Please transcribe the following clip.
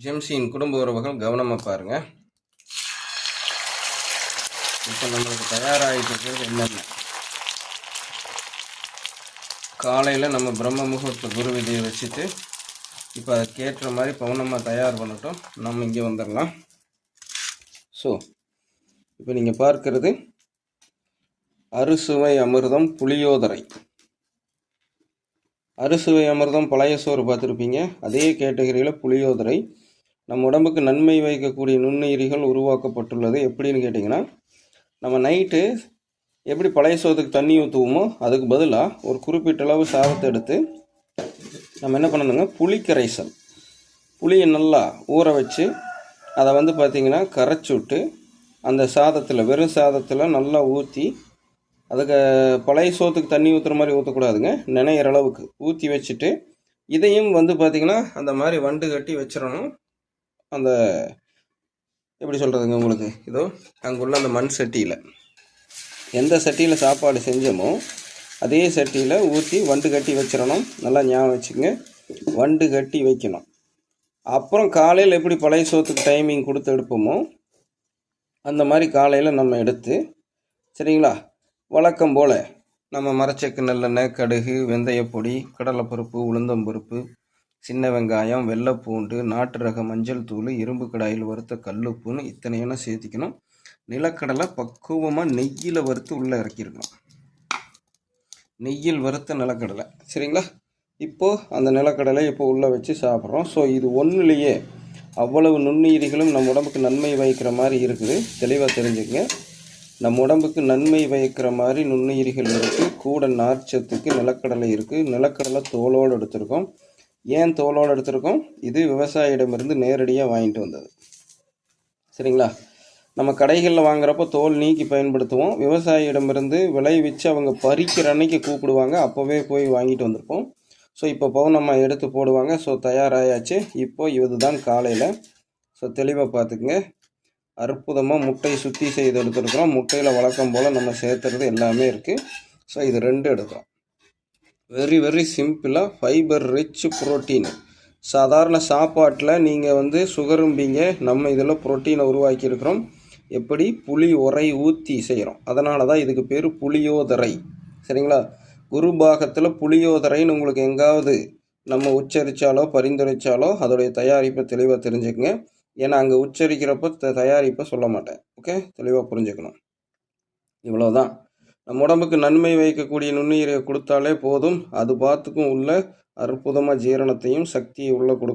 ஜெம்சியின் குடும்ப உறவுகள் கவனமாக பாருங்கள். இப்போ நம்மளுக்கு தயாராகிட்டு இருக்கிறது என்னென்ன, காலையில் நம்ம பிரம்ம முகூர்த்த குரு விதியை வச்சுட்டு இப்போ அதுக்கேற்ற மாதிரி பவுனமாக தயார் பண்ணட்டும். நம்ம இங்கே வந்துடலாம். ஸோ இப்போ நீங்கள் பார்க்கறது அறுசுவை அமிர்தம் புளியோதரை. அறுசுவை அமிர்தம் பழைய சோறு பார்த்துருப்பீங்க, அதே கேட்டகரியில் புளியோதரை. நம்ம உடம்புக்கு நன்மை வைக்கக்கூடிய நுண்ணுயிரிகள் உருவாக்கப்பட்டுள்ளது. எப்படின்னு கேட்டிங்கன்னா, நம்ம நைட்டு எப்படி பழைய சோத்துக்கு தண்ணி ஊற்றுவோமோ அதுக்கு பதிலாக ஒரு குறிப்பிட்ட அளவு சாதத்தை எடுத்து நம்ம என்ன பண்ணணுங்க, புளி கரைசல், புளியை நல்லா ஊற வச்சு அதை பார்த்திங்கன்னா கரைச்சி விட்டு அந்த சாதத்தில், வெறும் சாதத்தில் நல்லா ஊற்றி, அதுக்கு பழைய சோத்துக்கு தண்ணி ஊற்றுற மாதிரி ஊற்றக்கூடாதுங்க, நினைக்கிற அளவுக்கு ஊற்றி வச்சுட்டு இதையும் பார்த்திங்கன்னா அந்த மாதிரி வண்டு கட்டி வச்சிடணும். அந்த எப்படி சொல்கிறதுங்க உங்களுக்கு, இதோ அங்குள்ள அந்த மண் சட்டியில், எந்த சட்டியில் சாப்பாடு செஞ்சோமோ அதே சட்டியில் ஊற்றி வண்டு கட்டி வச்சிடணும். நல்லா ஞாபகம் வச்சுக்கோங்க, வண்டு கட்டி வைக்கணும். அப்புறம் காலையில் எப்படி பழைய சோத்துக்கு டைமிங் கொடுத்து எடுப்போமோ அந்த மாதிரி காலையில் நம்ம எடுத்து, சரிங்களா, வழக்கம் போல் நம்ம மரச்செக்கு நல்லெண்ணெய், கடுகு, வெந்தயப்பொடி, கடலைப்பருப்பு, உளுந்தம்பருப்பு, சின்ன வெங்காயம், வெள்ளைப்பூண்டு, நாட்டு ரக மஞ்சள் தூள், இரும்பு கடாயில் வறுத்த கல்லுப்புன்னு இத்தனையெல்லாம் சேர்த்திக்கணும். நிலக்கடலை பக்குவமாக நெய்யில் வறுத்து உள்ளே இறக்கியிருக்கணும். நெய்யில் வறுத்த நிலக்கடலை, சரிங்களா. இப்போது அந்த நிலக்கடலை இப்போ உள்ளே வச்சு சாப்பிட்றோம். ஸோ இது ஒன்றுலேயே அவ்வளவு நுண்ணுயிரிகளும் நம்ம உடம்புக்கு நன்மை வைக்கிற மாதிரி இருக்குது. தெளிவாக தெரிஞ்சுக்கங்க, நம்ம உடம்புக்கு நன்மை வைக்கிற மாதிரி நுண்ணுயிரிகள் இருக்குது. கூட நார்ச்சத்துக்கு நிலக்கடலை இருக்குது. நிலக்கடலை தோலோடு எடுத்திருக்கோம். ஏன் தோலோடு எடுத்திருக்கோம்? இது விவசாயிடமிருந்து நேரடியாக வாங்கிட்டு வந்தது, சரிங்களா. நம்ம கடைகளில் வாங்குறப்போ தோல் நீக்கி பயன்படுத்துவோம். விவசாயிடமிருந்து விளைவிச்சு அவங்க பறிக்கிற அன்னைக்கு கூப்பிடுவாங்க, அப்போவே போய் வாங்கிட்டு வந்திருப்போம். ஸோ இப்போ பவுனம்மா எடுத்து போடுவாங்க. ஸோ தயாராகியாச்சு. இப்போ இதுதான் காலையில். ஸோ தெளிவாக பார்த்துக்குங்க. அற்புதமாக முட்டை சுற்றி செய்து எடுத்துருக்குறோம். முட்டையில் வழக்கம் போல் நம்ம சேர்த்துறது எல்லாமே இருக்குது. ஸோ இது 2 எடுக்கிறோம். வெரி வெரி சிம்பிளாக ஃபைபர் ரிச் புரோட்டீன். சாதாரண சாப்பாட்டில் நீங்கள் சுகரும்பீங்க, நம்ம இதில் புரோட்டீனை உருவாக்கியிருக்கிறோம். எப்படி புளி உரை ஊற்றி செய்கிறோம், அதனால தான் இதுக்கு பேர் புளியோதரை, சரிங்களா. குரு பாகத்தில் புளியோதரைன்னு உங்களுக்கு எங்காவது நம்ம உச்சரித்தாலோ பரிந்துரைச்சாலோ அதோடைய தயாரிப்பை தெளிவாக தெரிஞ்சுக்கங்க. ஏன்னா அங்கே உச்சரிக்கிறப்போ தயாரிப்பை சொல்ல மாட்டேன். ஓகே, தெளிவாக புரிஞ்சுக்கணும். இவ்வளோதான். நம்ம உடம்புக்கு நன்மை வைக்கக்கூடிய நுண்ணுயிரை கொடுத்தாலே போதும். அது பார்த்துக்கும் உள்ள அற்புதமாக ஜீரணத்தையும் சக்தியை உள்ளே கொடுக்கும்.